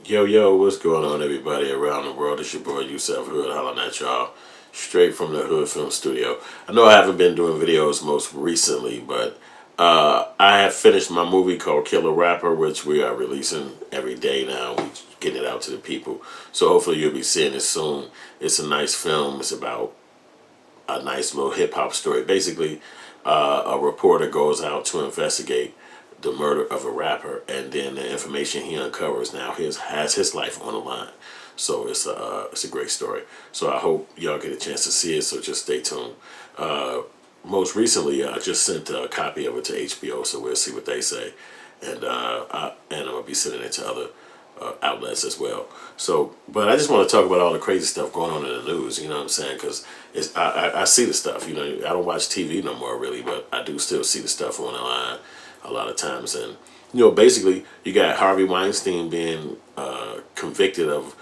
Yo, what's going on, everybody around the world? It's your boy Yusef Hood, hollering at y'all, straight from the Hood Film Studio. I know I haven't been doing videos most recently, but I have finished my movie called Killer Rapper, which we are releasing every day now. We're getting it out to the people. So hopefully you'll be seeing it soon. It's a nice film. It's about a nice little hip hop story. Basically, a reporter goes out to investigate the murder of a rapper, and then the information he uncovers now has his life on the line. So it's a great story. So I hope y'all get a chance to see it. So just stay tuned. Uh, Most recently, I just sent a copy of it to HBO, so we'll see what they say, and I'm gonna be sending it to other outlets as well. So, but I just want to talk about all the crazy stuff going on in the news. You know what I'm saying? Because I see the stuff. You know, I don't watch TV no more really, but I do still see the stuff on the line a lot of times. And basically, you got Harvey Weinstein being convicted of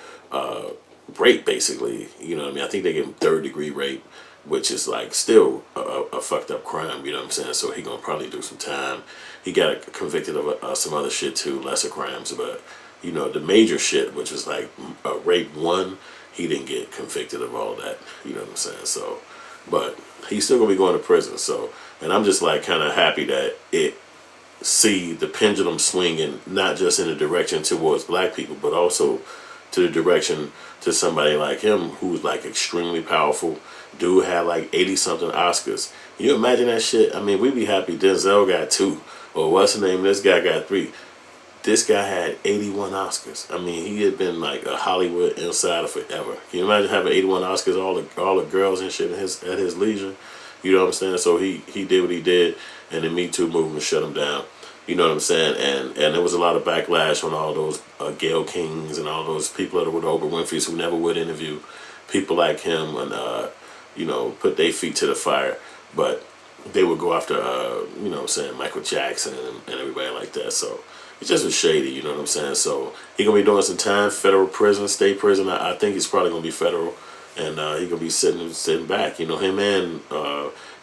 rape. Basically, you know what I mean? I think they gave him third-degree rape, which is like still a fucked up crime. You know what I'm saying? So he gonna probably do some time. He got convicted of some other shit too, lesser crimes, but the major shit, which was like rape one, he didn't get convicted of all that. You know what I'm saying? So, but he's still gonna be going to prison. So, and I'm just like kind of happy that it see the pendulum swinging not just in the direction towards black people, but also to the direction to somebody like him who's like extremely powerful. Dude had like 80 something Oscars. Can you imagine that shit? I mean, we'd be happy Denzel got two, or what's the name? This guy got three. This guy had 81 Oscars. I mean, he had been like a Hollywood insider forever. Can you imagine having 81 Oscars, all the girls and shit at his leisure? You know what I'm saying? So he did what he did, and the Me Too movement shut him down. You know what I'm saying? And there was a lot of backlash on all those Gayle Kings and all those people that were the Oprah Winfrey's who never would interview people like him and put their feet to the fire. But they would go after what I'm saying, Michael Jackson and everybody like that. So it just was shady, you know what I'm saying? So he gonna be doing some time, federal prison, state prison. I think he's probably gonna be federal, and he gonna be sitting back. You know, him and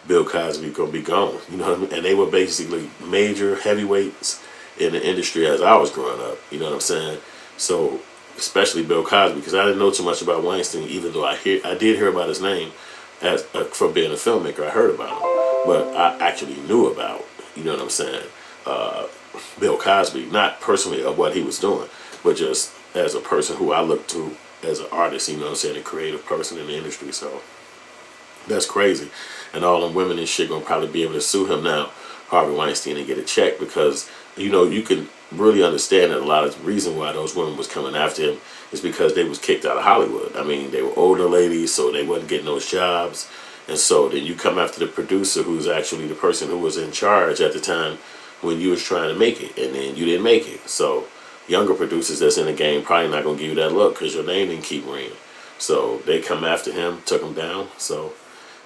Bill Cosby gonna be gone. You know what I mean? And they were basically major heavyweights in the industry as I was growing up. You know what I'm saying? So especially Bill Cosby, because I didn't know too much about Weinstein, even though I did hear about his name as from being a filmmaker. I heard about him, but I actually knew about, you know what I'm saying, Bill Cosby, not personally of what he was doing, but just as a person who I looked to as an artist, you know what I'm saying, a creative person in the industry. So that's crazy. And all them women and shit gonna probably be able to sue him now, Harvey Weinstein, and get a check, because you can really understand that a lot of the reason why those women was coming after him is because they was kicked out of Hollywood. I mean, they were older ladies, so they wasn't getting those jobs. And so then you come after the producer, who's actually the person who was in charge at the time when you was trying to make it, and then you didn't make it. So younger producers that's in the game probably not gonna give you that look because your name didn't keep ringing. So they come after him, took him down. So,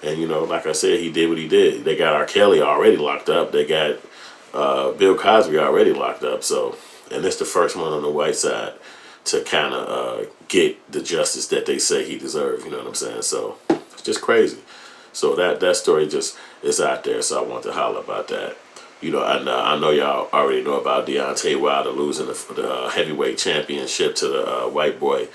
and like I said, he did what he did. They got R. Kelly already locked up. They got Bill Cosby already locked up. So, and it's the first one on the white side to kind of get the justice that they say he deserves. You know what I'm saying? So it's just crazy. So that story just is out there. So I want to holler about that. I know y'all already know about Deontay Wilder losing the heavyweight championship to the white boy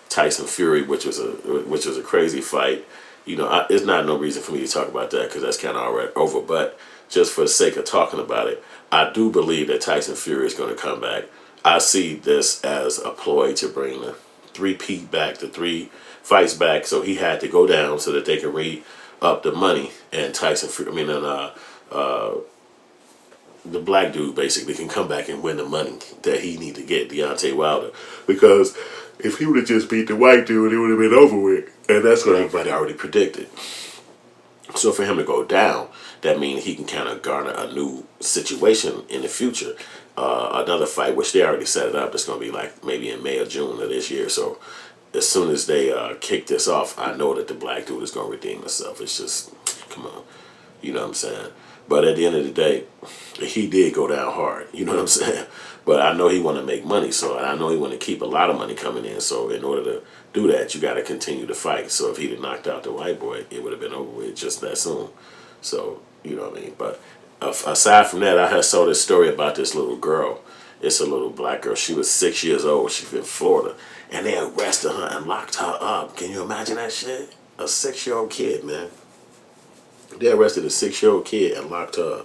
Tyson Fury, which was a crazy fight. It's not no reason for me to talk about that because that's kind of already over. But just for the sake of talking about it, I do believe that Tyson Fury is going to come back. I see this as a ploy to bring the three-peat back, the three fights back. So he had to go down so that they can re-up the money. And Tyson Fury, the black dude basically can come back and win the money that he need to get, Deontay Wilder. Because if he would have just beat the white dude, it would have been over with. And that's what everybody already predicted. So for him to go down, that means he can kind of garner a new situation in the future. Another fight, which they already set it up, that's going to be like maybe in May or June of this year. So as soon as they kick this off, I know that the black dude is going to redeem himself. It's just, come on. You know what I'm saying? But at the end of the day, he did go down hard. You know what I'm saying? But I know he want to make money, so I know he want to keep a lot of money coming in. So in order to do that, you got to continue to fight. So if he'd have knocked out the white boy, it would have been over with just that soon. So, you know what I mean? But aside from that, I had saw this story about this little girl It's a little black girl. She was 6 years old. She's in Florida. And they arrested her and locked her up. Can you imagine that shit? A 6-year-old kid, man. They arrested a 6-year-old kid and locked her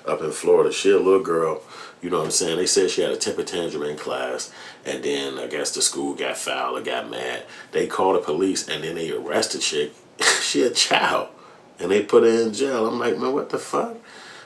up in Florida. She a little girl, you know what I'm saying? They said she had a temper tantrum in class, and then I guess the school got foul or got mad. They called the police, and then they arrested chick. She a child, and they put her in jail. I'm like, man, what the fuck?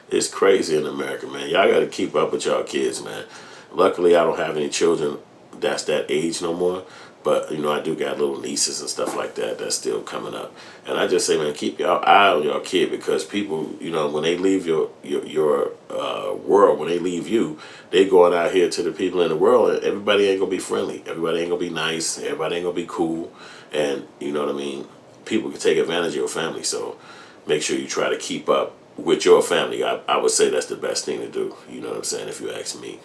It's crazy in America, man. Y'all got to keep up with y'all kids, man. Luckily, I don't have any children that's that age no more. But, you know, I do got little nieces and stuff like that that's still coming up. And I just say, man, keep your eye on your kid, because people, you know, when they leave your world, when they leave you, they going out here to the people in the world, and everybody ain't going to be friendly. Everybody ain't going to be nice. Everybody ain't going to be cool. And, you know what I mean? People can take advantage of your family. So make sure you try to keep up with your family. I would say that's the best thing to do. You know what I'm saying, if you ask me.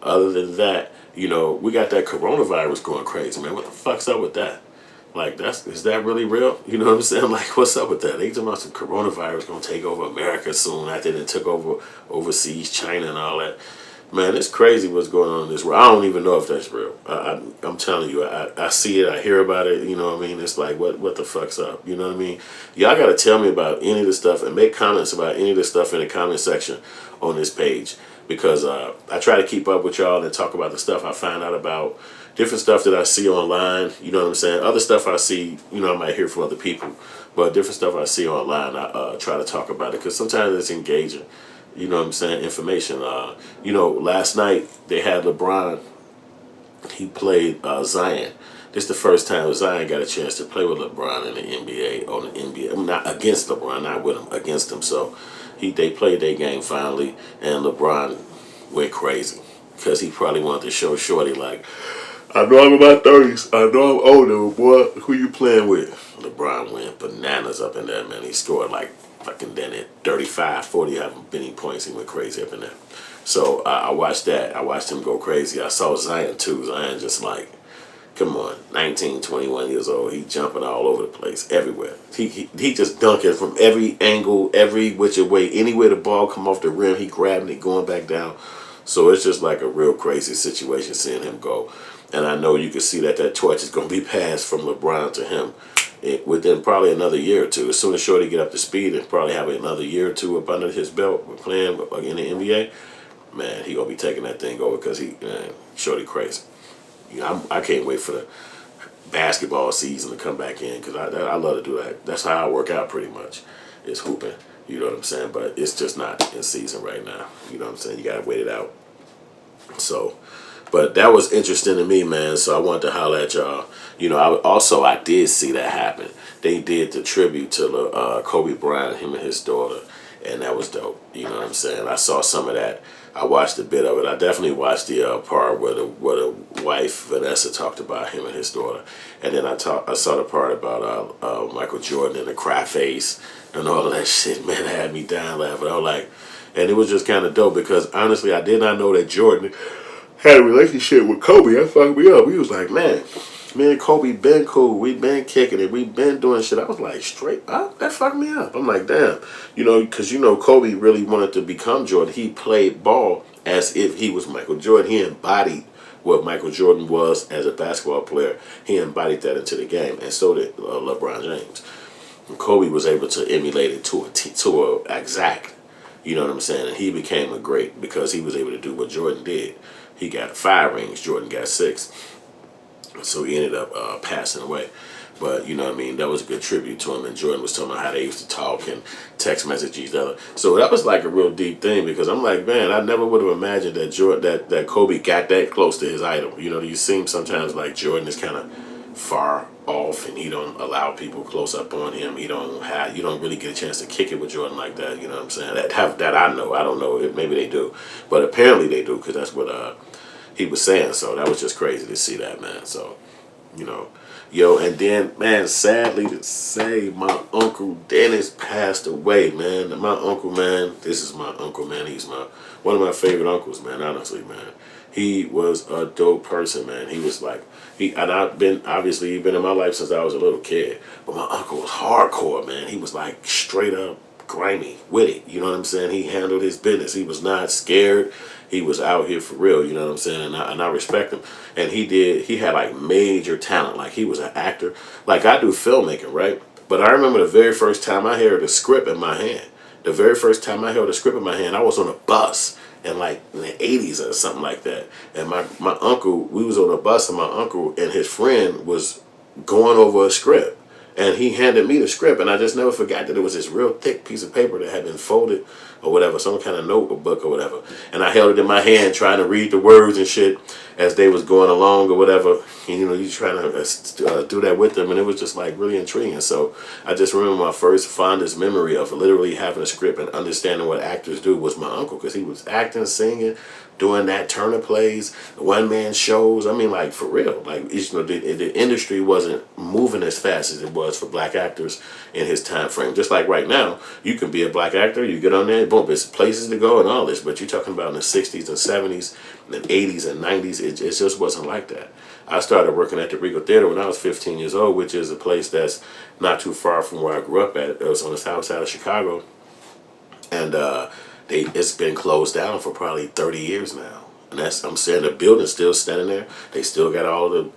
Other than that, you know, we got that coronavirus going crazy, man. What the fuck's up with that? Like, is that really real? You know what I'm saying? Like, what's up with that? They talking about some coronavirus gonna take over America soon after they took over overseas, China and all that. Man, it's crazy what's going on in this world. I don't even know if that's real. I'm telling you, I see it, I hear about it, you know what I mean? It's like, what the fuck's up? You know what I mean? Y'all got to tell me about any of this stuff and make comments about any of this stuff in the comment section on this page. Because I try to keep up with y'all and talk about the stuff I find out about, different stuff that I see online, you know what I'm saying? Other stuff I see, you know, I might hear from other people. But different stuff I see online, I try to talk about it, because sometimes it's engaging. You know what I'm saying? Information. You know, last night they had LeBron. He played Zion. This is the first time Zion got a chance to play with LeBron in the NBA. On the NBA, I mean, not against LeBron, not with him, against him. So they played their game finally, and LeBron went crazy because he probably wanted to show Shorty, like, I know I'm in my 30s. I know I'm older, boy. Who you playing with? LeBron went bananas up in there, man. He scored like fucking then at 35, 40, having many points. He went crazy up in there. So I watched that. I watched him go crazy. I saw Zion too. Zion just like, come on, 19, 21 years old. He jumping all over the place, everywhere. He just dunking from every angle, every which way. Anywhere the ball come off the rim, he grabbing it, going back down. So it's just like a real crazy situation seeing him go. And I know you can see that torch is going to be passed from LeBron to him within probably another year or two. As soon as Shorty get up to speed and probably have another year or two up under his belt playing in the NBA, man, he going to be taking that thing over, because Shorty crazy. You know, I can't wait for the basketball season to come back in, because I love to do that. That's how I work out pretty much, is hooping. You know what I'm saying? But it's just not in season right now. You know what I'm saying? You got to wait it out. So, but that was interesting to me, man. So I wanted to holler at y'all. You know, I did see that happen. They did the tribute to Kobe Bryant, him and his daughter, and that was dope. You know what I'm saying? I saw some of that. I watched a bit of it. I definitely watched the part where the wife Vanessa talked about him and his daughter, and then I saw the part about Michael Jordan and the cry face and all of that shit. Man, it had me dying laughing. I was like, and it was just kind of dope, because honestly, I did not know that Jordan had a relationship with Kobe. That fucked me up. He was like, man, me and Kobe been cool. We been kicking it. We been doing shit. I was like, straight up? That fucked me up. I'm like, damn. You know, because you know Kobe really wanted to become Jordan. He played ball as if he was Michael Jordan. He embodied what Michael Jordan was as a basketball player. He embodied that into the game, and so did LeBron James. And Kobe was able to emulate it to a exact. You know what I'm saying? And he became a great because he was able to do what Jordan did. He got 5 rings. Jordan got 6. So he ended up passing away. But, you know what I mean, that was a good tribute to him. And Jordan was talking about how they used to talk and text message each other. So that was like a real deep thing, because I'm like, man, I never would have imagined that that Kobe got that close to his idol. You know, you seem sometimes like Jordan is kind of far off, and he don't allow people close up on him. You don't really get a chance to kick it with Jordan like that. You know what I'm saying? That I know. I don't know. Maybe they do. But apparently they do, because that's what he was saying. So that was just crazy to see that, man. So, you know. Yo, and then, man, sadly to say, my Uncle Dennis passed away, man. My uncle, man, this is my uncle, man. He's one of my favorite uncles, man, honestly, man. He was a dope person, man. He was like, he's been in my life since I was a little kid. But my uncle was hardcore, man. He was like straight up grimy with it. You know what I'm saying? He handled his business. He was not scared. He was out here for real. You know what I'm saying? And I respect him. And he had like major talent. Like he was an actor. Like I do filmmaking, right? But I remember the very first time I held a script in my hand. The very first time I held a script in my hand, I was on a bus in like in the 80s or something like that. And my uncle, we was on a bus and my uncle and his friend was going over a script. And he handed me the script, and I just never forgot that it was this real thick piece of paper that had been folded or whatever, some kind of notebook or whatever. And I held it in my hand trying to read the words and shit as they was going along or whatever. And, you know, you trying to do that with them, and it was just like really intriguing. So I just remember my first fondest memory of literally having a script and understanding what actors do was my uncle, because he was acting, singing, doing that Turner plays, one-man shows. I mean, like, for real. Like, you know, the industry wasn't moving as fast as it was for black actors in his time frame. Just like right now, you can be a black actor, you get on there, boom, there's places to go and all this. But you're talking about in the 60s and 70s and 80s and 90s, it just wasn't like that. I started working at the Regal Theater when I was 15 years old, which is a place that's not too far from where I grew up at. It was on the south side of Chicago. And it's been closed down for probably 30 years now. And I'm saying the building's still standing there. They still got all the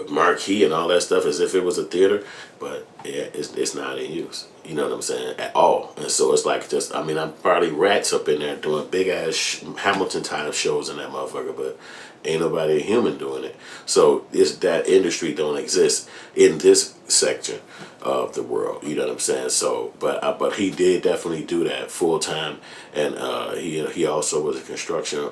marquee and all that stuff as if it was a theater. But yeah, it's not in use. You know what I'm saying? At all. And so it's like just, I mean, I'm probably rats up in there doing big ass Hamilton time shows in that motherfucker, but ain't nobody human doing it. So that industry don't exist in this section of the world. You know what I'm saying? So, but he did definitely do that full time, and he also was a construction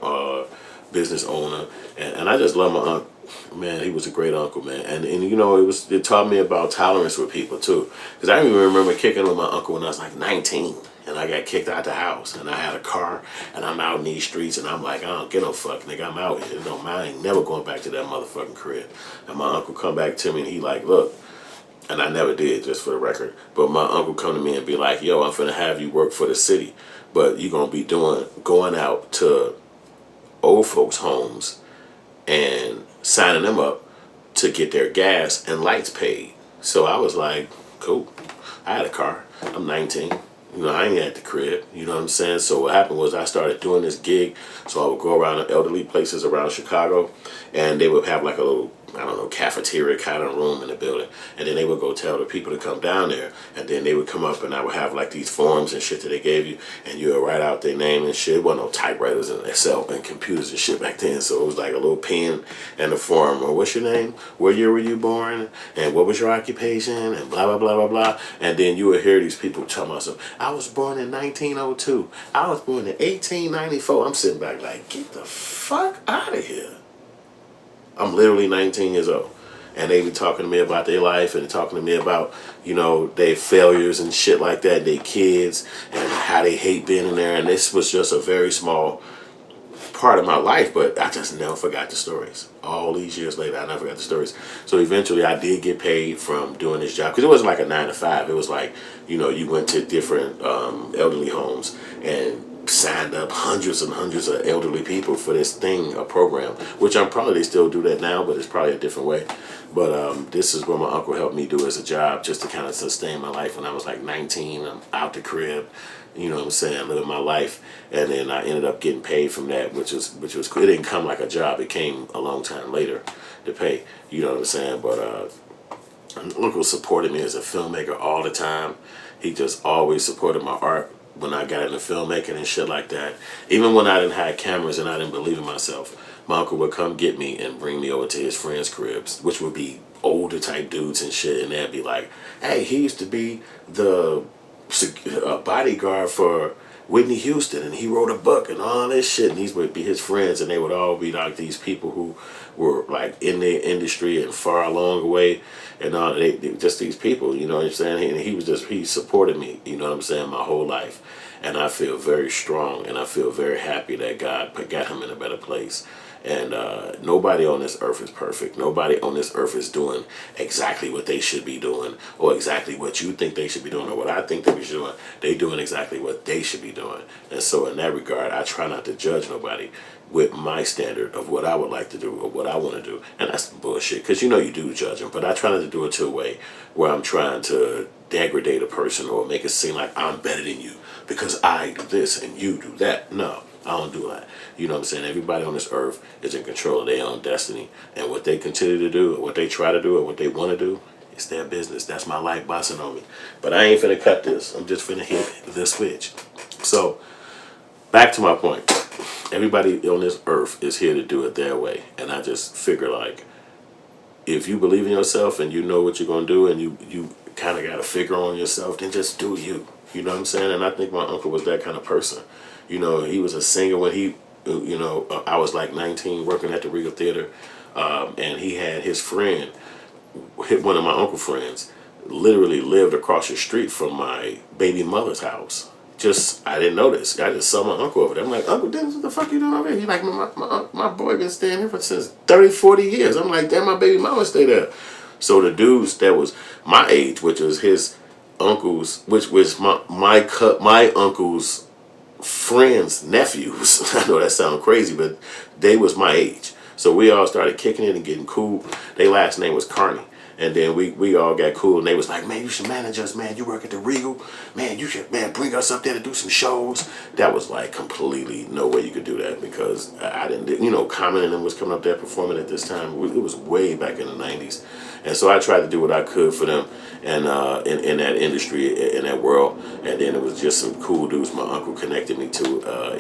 business owner, and I just love my uncle. Man, he was a great uncle, man, and you know it taught me about tolerance with people too, because I even remember kicking with my uncle when I was like 19. And I got kicked out the house, and I had a car, and I'm out in these streets, and I'm like, I don't get no fuck, nigga, I'm out here. No, man, I ain't never going back to that motherfucking crib. And my uncle come back to me, and he like, look, and I never did, just for the record, but my uncle come to me and be like, yo, I'm finna have you work for the city, but you gonna be going out to old folks' homes and signing them up to get their gas and lights paid. So I was like, cool. I had a car. I'm 19. You know, I ain't at the crib, you know what I'm saying? So what happened was I started doing this gig, so I would go around to elderly places around Chicago, and they would have like a little, I don't know, cafeteria kind of room in the building, and then they would go tell the people to come down there, and then they would come up, and I would have like these forms and shit that they gave you, and you would write out their name and shit. It wasn't no typewriters and Excel and computers and shit back then, so it was like a little pen and a form. Or what's your name? Where year were you born? And what was your occupation? And blah blah blah blah blah. And then you would hear these people tell myself, I was born in 1902. I was born in 1894. I'm sitting back like, get the fuck out of here. I'm literally 19 years old. And they be talking to me about their life and talking to me about, you know, their failures and shit like that, their kids, and how they hate being in there. And this was just a very small part of my life, but I just never forgot the stories. All these years later, I never forgot the stories. So eventually I did get paid from doing this job, because it wasn't like a 9 to 5. It was like, you know, you went to different elderly homes and signed up hundreds and hundreds of elderly people for this thing, a program, which I'm probably, they still do that now, but it's probably a different way. But this is what my uncle helped me do as a job, just to kind of sustain my life. When I was like 19, I'm out the crib, you know what I'm saying, living my life. And then I ended up getting paid from that, which was cool. It didn't come like a job. It came a long time later to pay, you know what I'm saying. But uncle supported me as a filmmaker all the time. He just always supported my art when I got into filmmaking and shit like that. Even when I didn't have cameras and I didn't believe in myself, my uncle would come get me and bring me over to his friends' cribs, which would be older type dudes and shit, and they'd be like, hey, he used to be the bodyguard for Whitney Houston, and he wrote a book and all this shit, and these would be his friends, and they would all be like these people who were like in the industry and far along the way, and all they just these people, you know what I'm saying. And he supported me, you know what I'm saying, my whole life, and I feel very strong, and I feel very happy that God got him in a better place. And nobody on this earth is perfect. Nobody on this earth is doing exactly what they should be doing, or exactly what you think they should be doing, or what I think they should be doing. They doing exactly what they should be doing. And so in that regard, I try not to judge nobody with my standard of what I would like to do or what I want to do. And that's bullshit, because you know you do judge them. But I try not to do it to a way where I'm trying to degrade a person or make it seem like I'm better than you because I do this and you do that. No, I don't do that. You know what I'm saying? Everybody on this earth is in control of their own destiny. And what they continue to do, or what they try to do, or what they want to do, it's their business. That's my life bossing on me. But I ain't finna cut this. I'm just finna hit the switch. So, back to my point. Everybody on this earth is here to do it their way. And I just figure, like, if you believe in yourself and you know what you're going to do and you kind of got a figure on yourself, then just do you. You know what I'm saying? And I think my uncle was that kind of person. You know, he was a singer when he, you know, I was like 19 working at the Regal Theater. And he had his friend, one of my uncle friends, literally lived across the street from my baby mother's house. I didn't know this. I just saw my uncle over there. I'm like, Uncle Dennis, what the fuck you doing over here? He's like, my boy been staying here since 30, 40 years. I'm like, damn, my baby mama stay there. So the dudes that was my age, which was his uncle's, which was my uncle's friends' nephews. I know that sounds crazy, but they was my age. So we all started kicking it and getting cool. Their last name was Carney. And then we all got cool, and they was like, man, you should manage us, man. You work at the Regal. Man, you should, man, bring us up there to do some shows. That was like completely no way you could do that, because I didn't, you know, Common and them was coming up there performing at this time. It was way back in the 90s. And so I tried to do what I could for them and in that industry, in that world. And then it was just some cool dudes my uncle connected me to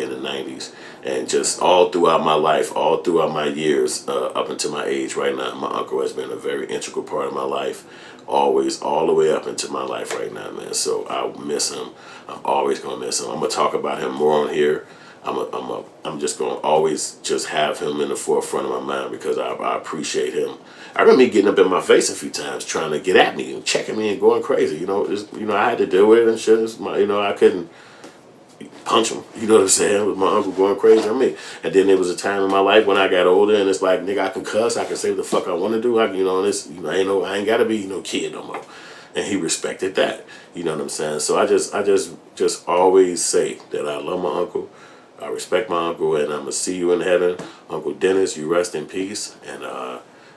in the 90s. And just all throughout my life, all throughout my years, up until my age right now, my uncle has been a very integral part of my life, always, all the way up into my life right now, man. So I miss him. I'm always gonna miss him. I'm gonna talk about him more on here. I'm just gonna always just have him in the forefront of my mind, because I appreciate him. I remember me getting up in my face a few times, trying to get at me and checking me and going crazy. You know, I had to deal with it and shit. I couldn't punch him. You know what I'm saying? With my uncle going crazy on me. And then there was a time in my life when I got older, and it's like, nigga, I can cuss, I can say what the fuck I want to do. I ain't got to be no kid no more. And he respected that. You know what I'm saying? So I just always say that I love my uncle. I respect my uncle, and I'm gonna see you in heaven, Uncle Dennis. You rest in peace, and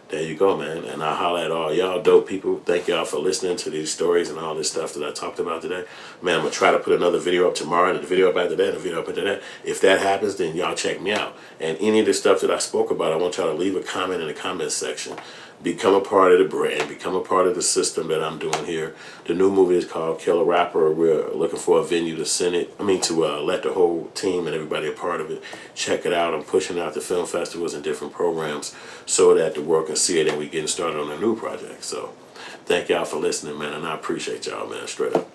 there you go, man. And I holler at all y'all dope people. Thank y'all for listening to these stories and all this stuff that I talked about today. Man, I'm going to try to put another video up tomorrow, and a video up after that, and a video up after that. If that happens, then y'all check me out. And any of the stuff that I spoke about, I want y'all to leave a comment in the comment section. Become a part of the brand. Become a part of the system that I'm doing here. The new movie is called Kill a Rapper. We're looking for a venue to let the whole team and everybody a part of it. Check it out. I'm pushing out the film festivals and different programs so that the world can see it, and we're getting started on a new project. So thank y'all for listening, man, and I appreciate y'all, man, straight up.